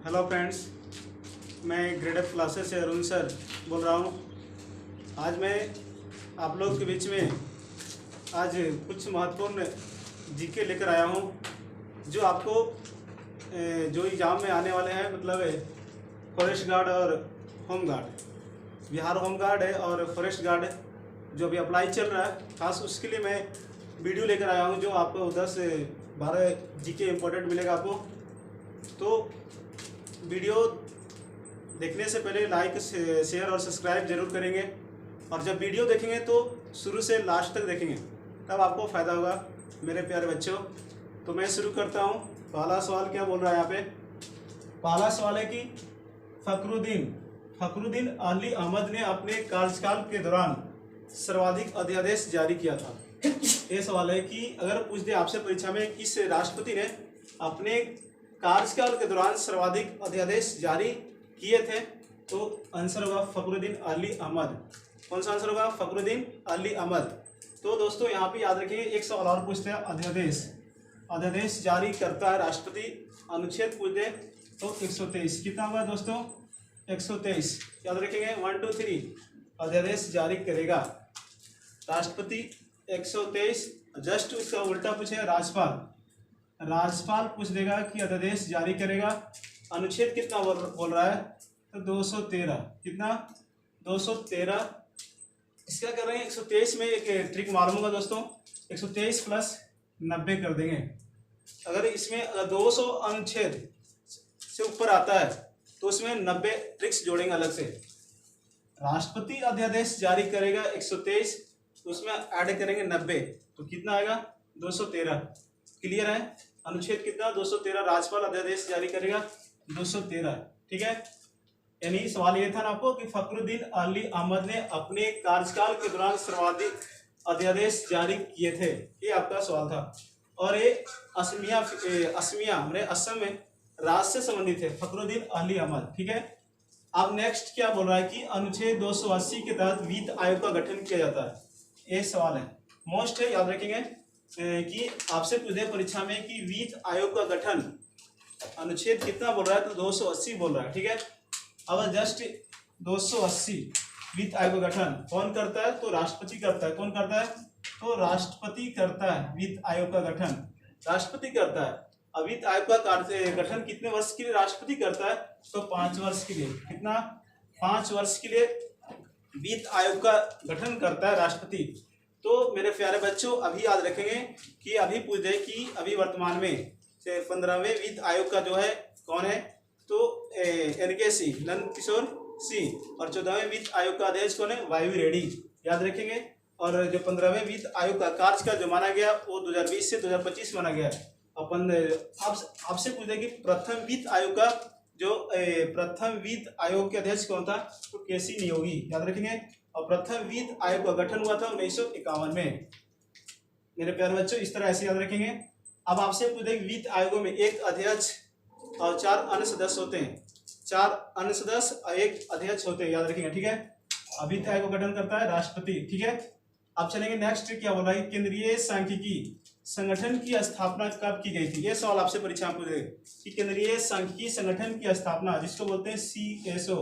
Hello friends, मैं grade F classes से Arun sir बोल रहा हूँ। आज मैं आप लोग के बीच में आज कुछ महत्वपूर्ण जीके लेकर आया हूँ जो आपको जो एग्ज़ाम में आने वाले हैं, मतलब फॉरेस्ट गार्ड और home guard, Bihar home guard है और फॉरेस्ट गार्ड जो अभी अप्लाई चल रहा है, खास उसके लिए मैं वीडियो लेकर आया हूँ जो आपको 10 से 12 जीके इम्पोर्टेंट मिलेगा आपको। तो वीडियो देखने से पहले लाइक शेयर और सब्सक्राइब जरूर करेंगे, और जब वीडियो देखेंगे तो शुरू से लास्ट तक देखेंगे, तब आपको फ़ायदा होगा मेरे प्यारे बच्चों। तो मैं शुरू करता हूँ। पहला सवाल क्या बोल रहा है यहाँ पे? पहला सवाल है कि फखरुद्दीन अली अहमद ने अपने कार्यकाल के दौरान सर्वाधिक अध्यादेश जारी किया था। ये सवाल है कि अगर पूछ दे आपसे परीक्षा में किस राष्ट्रपति ने अपने कार्यकाल के दौरान सर्वाधिक अध्यादेश जारी किए थे, तो आंसर होगा फखरुद्दीन अली अहमद। कौन सा आंसर होगा? फखरुद्दीन अली अहमद। तो दोस्तों यहाँ पे याद रखिए, एक सवाल और पूछते हैं, अध्यादेश जारी करता है राष्ट्रपति, अनुच्छेद पूछ दे तो 123 कितना होगा दोस्तों? 123 याद रखेंगे। 1 2 3 अध्यादेश जारी करेगा राष्ट्रपति 123। जस्ट इसका उल्टा पूछेगा राज्यपाल पूछ देगा कि अध्यादेश जारी करेगा। अनुच्छेद कितना बोल रहा है? तो 213 कितना? 213। इसका कर रहे हैं 123 में एक ट्रिक मालूम होगा दोस्तों, 123 प्लस 90 कर देंगे। अगर इसमें 200 अनुच्छेद से ऊपर आता है तो उसमें 90 ट्रिक्स जोड़ेंगे अलग से। राष्ट्रपति अध्यादेश जारी करेगा 123, तो उसमें ऐड करेंगे 90, तो कितना आएगा? 213। क्लियर है? अनुच्छेद कितना? 213। राज्यपाल अध्यादेश जारी करेगा 213। ठीक है, यानी सवाल ये था ना आपको कि फखरुद्दीन अली अहमद ने अपने कार्यकाल के दौरान सर्वाधिक अध्यादेश जारी किए थे, ये आपका सवाल था। और ये असमिया मैंने असम में राज्य से संबंधित है, फखरुद्दीन अली अहमद। ठीक है, अब नेक्स्ट क्या बोल रहा है कि अनुच्छेद 280 के तहत वित्त आयोग का गठन किया जाता है। ये सवाल है, मोस्ट है, याद रखेंगे कि आपसे पूछे परीक्षा में कि वित्त आयोग का गठन अनुच्छेद कितना बोल रहा है, तो 280 बोल रहा है। ठीक है, अब जस्ट 280 वित्त आयोग का गठन कौन करता है? तो राष्ट्रपति करता है। कौन करता है? तो राष्ट्रपति करता है। वित्त आयोग का गठन राष्ट्रपति करता है। अब वित्त आयोग का गठन कितने वर्ष के लिए राष्ट्रपति करता है? तो 5 वर्ष के लिए। कितना? 5 वर्ष के लिए वित्त आयोग का गठन करता है राष्ट्रपति। तो मेरे प्यारे बच्चों, अभी याद रखेंगे कि अभी पूछ दे कि अभी वर्तमान में 15वें वित्त आयोग का जो है कौन है, तो NK सिंह, नंद किशोर सिंह। और 14वें वित्त आयोग का अध्यक्ष कौन है? YV रेड्डी। याद रखेंगे। और जो 15वें वित्त आयोग का कार्यकाल जो माना गया वो 2020 से 2025 माना गया। अपन आपसे पूछे कि प्रथम वित्त आयोग का जो प्रथम वित्त आयोग के अध्यक्ष कौन था? तो KC नियोगी। याद रखेंगे। और प्रथम वित्त आयोग का गठन हुआ था 1951 में। मेरे प्यारे बच्चों, इस तरह ऐसे याद रखेंगे। अब आपसे पूछे कि वित्त आयोगों में एक अध्यक्ष और 4 अन्य सदस्य होते हैं। 4 अन्य सदस्य और 1 अध्यक्ष होते हैं, याद रखेंगे। ठीक है, वित्त आयोग का गठन करता है राष्ट्रपति। ठीक है, अब चलेंगे नेक्स्ट। क्या बोला है? केंद्रीय सांख्यिकी संगठन की स्थापना कब की गई थी? ये सवाल आपसे परीक्षा में पूछे कि केंद्रीय सांख्यिकी संगठन की स्थापना, जिसको बोलते हैं CSO,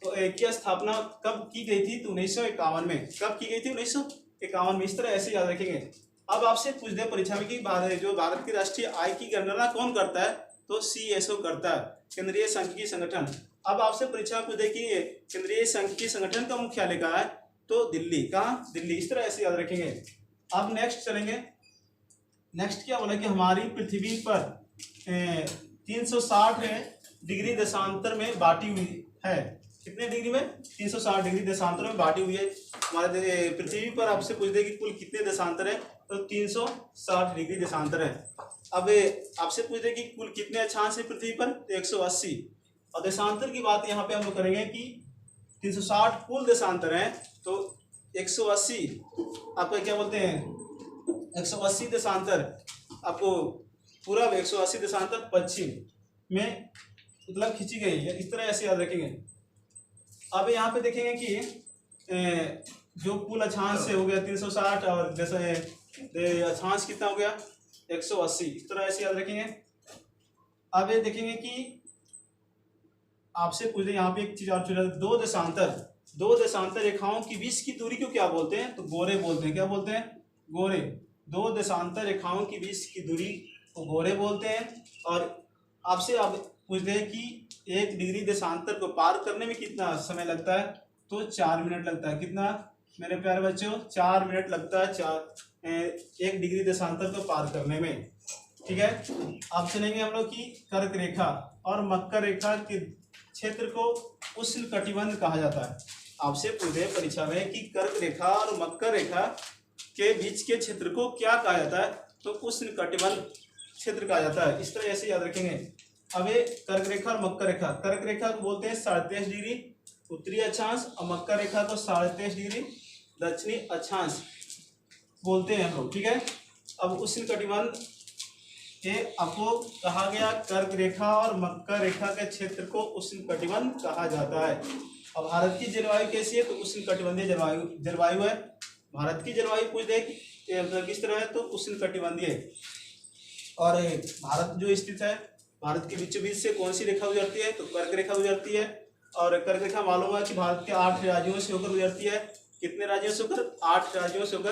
तो की स्थापना कब की गई थी? तो 1951 में। कब की गई थी? 1951 में। इस तरह ऐसे याद रखेंगे। अब आपसे पूछ दे परीक्षा में कि जो भारत की राष्ट्रीय आय की गणना कौन करता है? तो CSO करता है, केंद्रीय सांख्यिकी संगठन। अब आपसे परीक्षा पूछ दे कि केंद्रीय सांख्यिकी संगठन का मुख्यालय कहाँ है? तो दिल्ली। कहाँ? दिल्ली। इस तरह ऐसे याद रखेंगे। अब नेक्स्ट चलेंगे। नेक्स्ट क्या बोला कि हमारी पृथ्वी पर 360 डिग्री देशांतर में बांटी हुई है। कितने डिग्री में? 360 डिग्री देशांतर में बांटी हुई है हमारे पृथ्वी पर। आपसे पूछ दे कि कुल कितने देशांतर है? तो 360 डिग्री देशांतर है। अब आपसे पूछ दे कि कुल कितने अक्षांश है पृथ्वी पर? तो 180। और देशांतर की बात यहाँ पे हम लोग करेंगे कि 360 कुल देशांतर है, तो 180 आपका क्या बोलते हैं? 180 देशांतर आपको पूरा 180 देशांतर पश्चिम में मतलब खींची गई है। इस तरह ऐसे याद रखेंगे। अब यहाँ पे देखेंगे कि जो कुल अक्षांश से हो गया 360 और जैसे अक्षांश कितना हो गया? 180। इस तरह ऐसे याद रखेंगे। अब ये देखेंगे कि आपसे पूछ रहे यहाँ पे एक चीज और पूछ रहे, दो देशांतर रेखाओं के बीच की दूरी को क्या बोलते हैं? तो गोरे बोलते हैं। क्या बोलते हैं? गोरे। दो देशांतर रेखाओं के बीच की दूरी को गोरे बोलते हैं। और आपसे अब पूछते हैं कि 1 डिग्री देशांतर को पार करने में कितना समय लगता है? तो 4 मिनट लगता है। कितना मेरे प्यारे बच्चों? 4 मिनट लगता है 1 डिग्री देशांतर को पार करने में। ठीक है। अब चलेंगे हम लोग की कर्क रेखा और मकर रेखा के क्षेत्र को उष्ण कटिबंध कहा जाता है। आपसे पूछे परीक्षा में कि कर्क रेखा और मकर रेखा के बीच के क्षेत्र को क्या कहा जाता है? तो उष्ण कटिबंध क्षेत्र कहा जाता है। इस तरह ऐसे याद रखेंगे। अब ये कर्क रेखा और मकर रेखा, कर्क रेखा को बोलते हैं 23.5 डिग्री उत्तरी अक्षांश और मकर रेखा को 23.5 डिग्री दक्षिणी अक्षांश बोलते हैं हम लोग। ठीक है। अब उष्ण कटिबंध के आपको कहा गया कर्क रेखा और मकर रेखा के क्षेत्र को उष्ण कटिबंध कहा जाता है। अब भारत की जलवायु कैसी है? तो उष्ण कटिबंधीय जलवायु है। भारत की जलवायु पूछ दे किस तरह है? तो उष्ण कटिबंधीय। और भारत जो स्थित है, भारत के बीचों बीच से कौन सी रेखा गुजरती है? तो कर्क रेखा गुजरती है। और कर्क रेखा मालूम है कि भारत के 8 राज्यों से होकर गुजरती है। कितने राज्यों से होकर? 8 राज्यों से होकर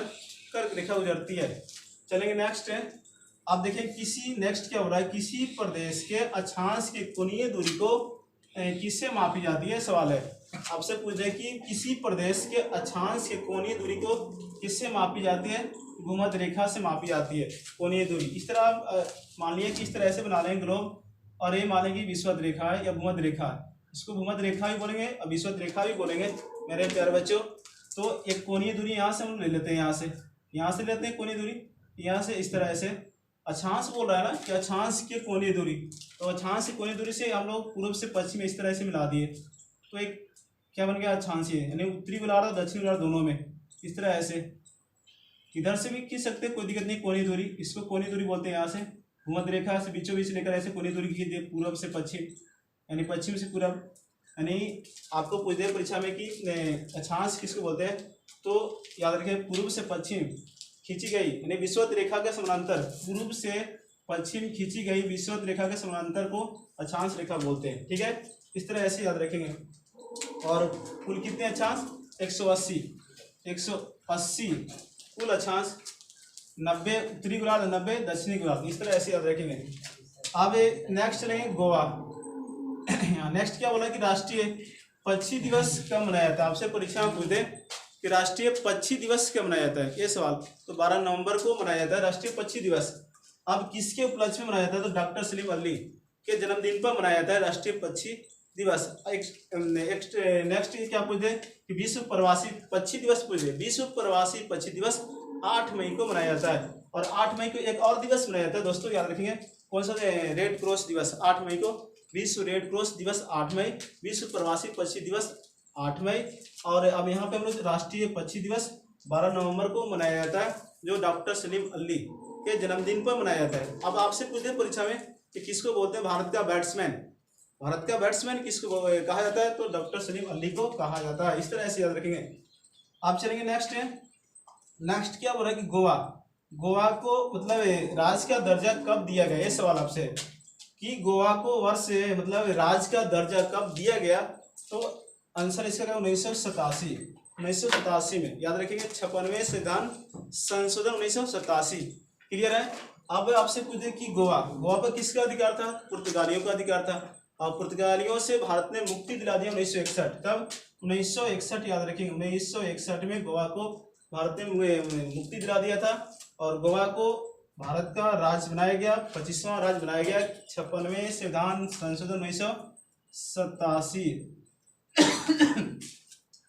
कर्क रेखा गुजरती है। चलेंगे नेक्स्ट है। आप देखें किसी नेक्स्ट क्या हो रहा है, किसी प्रदेश के अक्षांश की कोणीय दूरी को किससे मापी जाती है? सवाल है। आपसे पूछे कि किसी प्रदेश के अक्षांश की कोणीय दूरी को किससे मापी जाती है? भूमध्य रेखा से मापी जाती है कोणीय दूरी। इस तरह आप मान लिया कि इस तरह से बना लेंगे ग्लोब और ये मान लेंगे विषुवत रेखा है या भूमध्य रेखा है। इसको भूमध्य रेखा भी बोलेंगे और विषुवत रेखा भी बोलेंगे मेरे प्यारे बच्चों। तो एक कोणीय दूरी यहाँ से हम ले लेते हैं, यहाँ से लेते हैं कोणीय दूरी, यहाँ से इस तरह से अक्षांश बोल रहा है ना कि अक्षांश की कोणीय दूरी। तो अक्षांश की कोणीय दूरी से हम लोग पूर्व से पश्चिम इस तरह से मिला दिए तो एक क्या बन गया? अक्षांशीय, यानी उत्तरी गोलार्ध और दक्षिणी गोलार्ध दोनों में इस तरह ऐसे इधर से भी खींच सकते, कोई दिक्कत नहीं। कोणीय दूरी, इसको कोणीय दूरी बोलते हैं। यहाँ से भूमध्य रेखा से बीचों बीच लेकर ऐसे कोणीय दूरी खींच दिए पूर्व से पश्चिम, यानी पश्चिम से पूर्व। यानी आपको पूछ दे परीक्षा में कि अक्षांश किसको बोलते हैं? तो याद रखें पूर्व से पश्चिम खींची गई यानी विषुवत रेखा के समानांतर, पूर्व से पश्चिम खींची गई विषुवत रेखा के समानांतर को अक्षांश रेखा बोलते हैं। ठीक है। इस तरह ऐसे याद रखेंगे। और कुल कितने अक्षांश? 180 कुल अक्षांश, 90 उत्तरी गोलार्ध, 90 दक्षिणी गोलार्ध। इस तरह ऐसे याद रखेंगे। अब नेक्स्ट चलेंगे गोवा। नेक्स्ट क्या बोला कि राष्ट्रीय पक्षी दिवस कब मनाया जाता है? आपसे परीक्षा में पूछ दे कि राष्ट्रीय पक्षी दिवस कब मनाया जाता है? ये सवाल। तो 12 नवंबर को मनाया जाता है राष्ट्रीय पक्षी दिवस। अब किसके उपलक्ष्य में मनाया जाता है? तो डॉक्टर सलीम अली के जन्मदिन पर मनाया जाता है राष्ट्रीय पक्षी दिवस। नेक्स्ट क्या पूछ दे कि विश्व प्रवासी पक्षी दिवस पूछ दे। विश्व प्रवासी पक्षी दिवस 8 मई को मनाया जाता है। और 8 मई को एक और दिवस मनाया जाता है दोस्तों, याद रखेंगे। कौन सा? रेड क्रॉस दिवस। 8 मई को विश्व रेड क्रॉस दिवस 8 मई, विश्व प्रवासी पक्षी दिवस 8 मई। और अब यहाँ पे हम लोग राष्ट्रीय पक्षी दिवस 12 नवंबर को मनाया जाता है, जो डॉक्टर सलीम अली के जन्मदिन पर मनाया जाता है। अब आपसे पूछते हैं परीक्षा में कि किसको बोलते हैं भारत का बैट्समैन? भारत का बैट्समैन किसको कहा जाता है? तो डॉक्टर सलीम अली को कहा जाता है। इस तरह से याद रखेंगे। आप चलेंगे नेक्स्ट है। नेक्स्ट क्या बोल रहा है कि गोवा को मतलब राज्य का दर्जा कब दिया गया? ये सवाल आपसे कि गोवा को वर्ष मतलब राज्य का दर्जा कब दिया गया? तो आंसर इसका 1987 में। याद रखेंगे 56वें संविधान संशोधन 1987। क्लियर है। अब आपसे पूछे कि गोवा पर किसका अधिकार था? पुर्तगालियों का अधिकार था। और पुर्तगालियों से भारत ने मुक्ति दिला दिया 1961। तब 1961 याद रखेंगे। 1961 में गोवा को भारत ने मुक्ति दिला दिया था और गोवा को भारत का राज्य बनाया गया, 25वां राज्य बनाया गया 56वें संविधान संशोधन 1987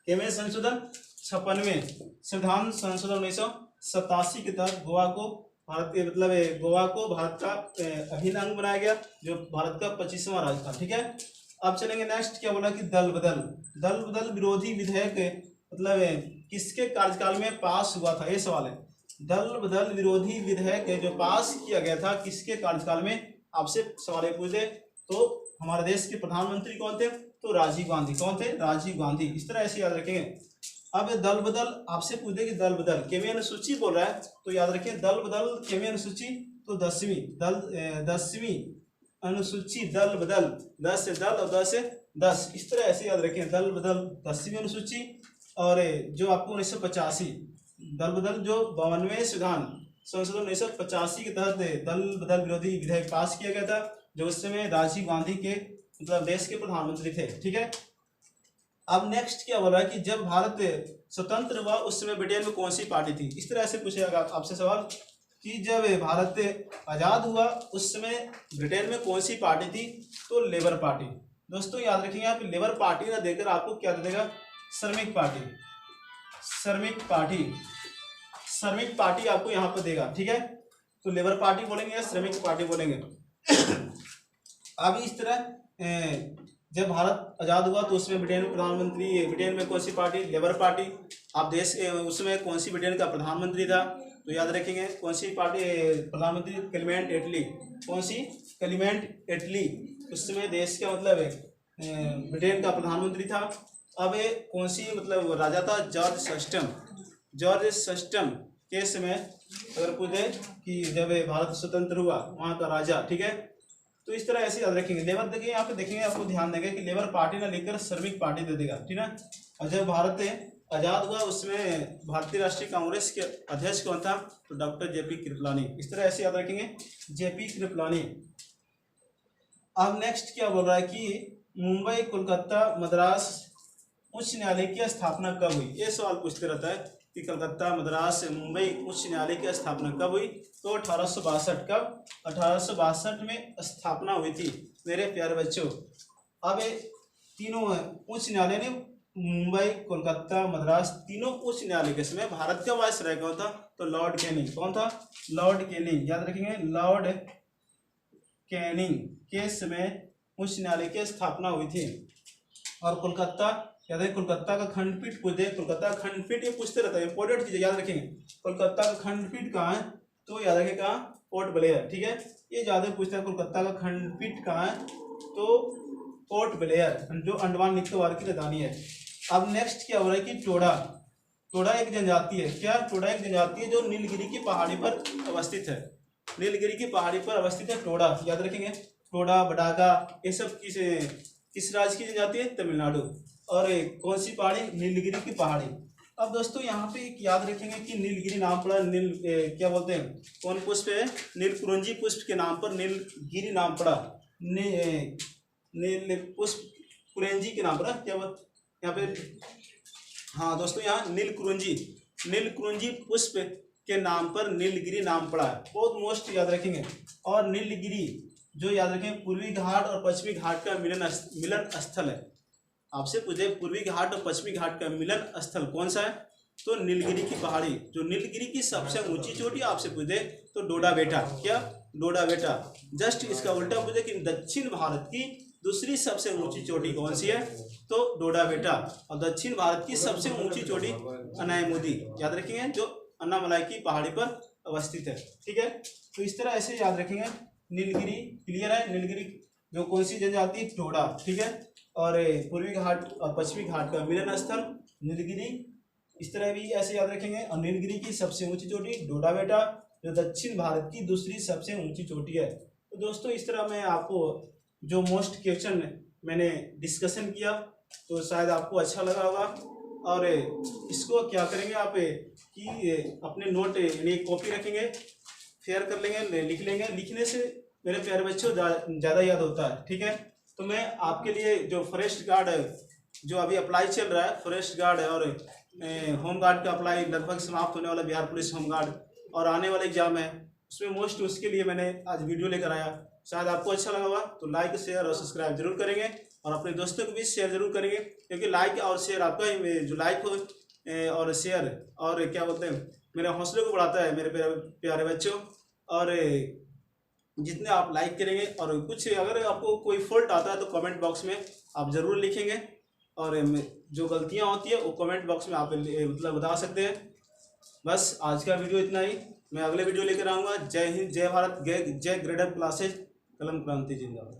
केवें संशोधन 56वें संविधान संशोधन 1987 के तहत गोवा को भारत का अभिन्न अंग बनाया गया, जो भारत का 25वां राज्य था। ठीक है। अब चलेंगे नेक्स्ट क्या बोला कि दल बदल विरोधी विधेयक मतलब किसके कार्यकाल में पास हुआ था? ये सवाल है। दल बदल विरोधी विधेयक जो पास किया गया था किसके कार्यकाल में? आपसे सवाल पूछ दे तो हमारे देश के प्रधानमंत्री कौन थे? तो राजीव गांधी। कौन थे? राजीव गांधी। इस तरह ऐसे याद रखेंगे। अब दल बदल आपसे पूछे कि दल बदल केवी अनुसूची बोल रहा है, तो याद रखिए दल बदल केवी अनुसूची तो 10वीं अनुसूची दल बदल 10 से दल और 10 से 10, इस तरह ऐसे याद रखें। दल बदल 10वीं अनुसूची, और जो आपको 1985 दल बदल जो 52वें संशोधन 1985 के तहत दल बदल विरोधी विधेयक पास किया गया था, जो उस समय राजीव गांधी के मतलब देश के प्रधानमंत्री थे। ठीक है, अब नेक्स्ट क्या बोल रहा है कि जब भारत स्वतंत्र हुआ उस समय ब्रिटेन में कौन सी पार्टी थी। इस तरह से पूछेगा आपसे सवाल कि जब भारत आज़ाद हुआ उस समय ब्रिटेन में कौन सी पार्टी थी, तो लेबर पार्टी। दोस्तों याद रखेंगे आप, लेबर पार्टी ना देकर आपको क्या दे देगा, श्रमिक पार्टी। श्रमिक पार्टी आपको यहाँ पर देगा। ठीक है, तो लेबर पार्टी बोलेंगे या श्रमिक पार्टी बोलेंगे। अब इस तरह जब भारत आज़ाद हुआ तो उसमें ब्रिटेन में ब्रिटेन में कौन सी पार्टी, लेबर पार्टी। आप देश उसमें कौन सी ब्रिटेन का प्रधानमंत्री था, तो याद रखेंगे कौन सी पार्टी प्रधानमंत्री, क्लेमेंट एटली। कौन सी, क्लेमेंट एटली उस समय देश का मतलब ब्रिटेन का प्रधानमंत्री था। अब कौन सी मतलब राजा था, जॉर्ज सस्टम के समय अगर पूछे कि जब भारत स्वतंत्र हुआ वहाँ का राजा। ठीक है, तो इस तरह ऐसे याद रखेंगे। लेबर देखिए यहाँ पे देखेंगे, आपको ध्यान देंगे कि लेबर पार्टी ना लेकर श्रमिक पार्टी दे देगा। ठीक है, और जब भारत आज़ाद हुआ उसमें भारतीय राष्ट्रीय कांग्रेस के अध्यक्ष कौन था, तो डॉक्टर जेपी कृपलानी। इस तरह ऐसे याद रखेंगे, जेपी कृपलानी। अब नेक्स्ट क्या बोल रहा है कि मुंबई कोलकाता मद्रास उच्च न्यायालय की स्थापना कब हुई। ये सवाल पूछते रहता है कि कलकत्ता मद्रास मुंबई उच्च न्यायालय की स्थापना कब हुई, तो 1862। कब, 1862 में स्थापना हुई थी मेरे प्यारे बच्चों। अब तीनों उच्च न्यायालय ने, मुंबई कोलकाता मद्रास तीनों उच्च न्यायालय के समय भारत का वायसराय कौन था, तो लॉर्ड कैनिंग। कौन था, लॉर्ड कैनिंग। याद रखेंगे, लॉर्ड कैनिंग के समय उच्च न्यायालय की स्थापना हुई थी। और कोलकाता, याद है कोलकाता का खंडपीठ पूछते हैं, कोलकाता का खंडपीठ ये पूछते रहता है, इंपॉर्टेंट चीज याद रखेंगे। कोलकाता का खंडपीठ कहाँ है, तो याद रखें कहाँ, पोर्ट ब्लेयर। ठीक है, ये ज्यादा पूछता है, कोलकाता का खंडपीठ कहाँ है, तो पोर्ट ब्लेयर, जो अंडमान निकोबार की राजधानी है। अब नेक्स्ट क्या हो रहा है कि टोडा एक जनजाति है। क्या, टोडा एक जनजाति है जो नीलगिरी की पहाड़ी पर अवस्थित है। नीलगिरी की पहाड़ी पर अवस्थित है टोडा। याद रखेंगे, टोडा, बडागा, ये सब किस राज्य की जनजाति है, तमिलनाडु। और कौन सी पहाड़ी, नीलगिरी की पहाड़ी। अब दोस्तों यहाँ पे एक याद रखेंगे कि नीलगिरी नाम पड़ा, क्या बोलते हैं, कौन पुष्प है, नीलकुरंजी पुष्प के नाम पर नीलगिरी नाम पड़ा। नील पुष्प कुरेंजी के नाम पर, क्या यहाँ पे, हाँ दोस्तों यहाँ नीलकुरंजी पुष्प के नाम पर नीलगिरी नाम पड़ा है। बहुत मोस्ट याद रखेंगे। और नीलगिरी जो याद रखें पूर्वी घाट और पश्चिमी घाट का मिलन स्थल है। आपसे पूछे पूर्वी घाट और पश्चिमी घाट का मिलन स्थल कौन सा है, तो नीलगिरी की पहाड़ी। जो नीलगिरी की सबसे ऊंची चोटी आपसे पूछे तो डोडा बेटा। क्या, डोडा बेटा। जस्ट इसका उल्टा पूछे कि दक्षिण भारत की दूसरी सबसे ऊंची चोटी कौन सी है, तो डोडा बेटा। और दक्षिण भारत की सबसे ऊंची चोटी अनायमुदी, याद रखेंगे, जो अन्नामलाई की पहाड़ी पर अवस्थित है। ठीक है, तो इस तरह ऐसे याद रखेंगे। नीलगिरी क्लियर है, नीलगिरी जो कौन सी जनजाति, टोडा। ठीक है, और पूर्वी घाट और पश्चिमी घाट का मिलन स्थल नीलगिरी, इस तरह भी ऐसे याद रखेंगे। और नीलगिरी की सबसे ऊंची चोटी डोडा बेटा, जो दक्षिण भारत की दूसरी सबसे ऊंची चोटी है। तो दोस्तों इस तरह मैं आपको जो मोस्ट क्वेश्चन मैंने डिस्कशन किया, तो शायद आपको अच्छा लगा होगा। और इसको क्या करेंगे आप कि अपने नोट यानी कॉपी रखेंगे, शेयर कर लेंगे, लिख लेंगे। लिखने से मेरे प्यारे बच्चों ज़्यादा याद होता है। ठीक है, तो मैं आपके लिए जो फॉरेस्ट गार्ड जो अभी अप्लाई चल रहा है, फॉरेस्ट गार्ड और होम गार्ड का अप्लाई लगभग समाप्त होने वाला, बिहार पुलिस होम गार्ड, और आने वाला एग्जाम है उसमें मोस्ट, उसके लिए मैंने आज वीडियो लेकर आया। शायद आपको अच्छा लगा होगा, तो लाइक शेयर और सब्सक्राइब जरूर करेंगे, और अपने दोस्तों को भी शेयर जरूर करेंगे, क्योंकि लाइक और शेयर आपका ही जो लाइक हो और शेयर और क्या बोलते हैं मेरे हौसले को बढ़ाता है मेरे प्यारे बच्चों। और जितने आप लाइक करेंगे, और कुछ अगर आपको कोई फॉल्ट आता है तो कमेंट बॉक्स में आप ज़रूर लिखेंगे, और जो गलतियां होती है वो कमेंट बॉक्स में आप मतलब बता सकते हैं। बस आज का वीडियो इतना ही, मैं अगले वीडियो लेकर आऊँगा। जय हिंद, जय भारत, जय ग्रेड अप क्लासेज, कलम क्रांति जिंदाबाद।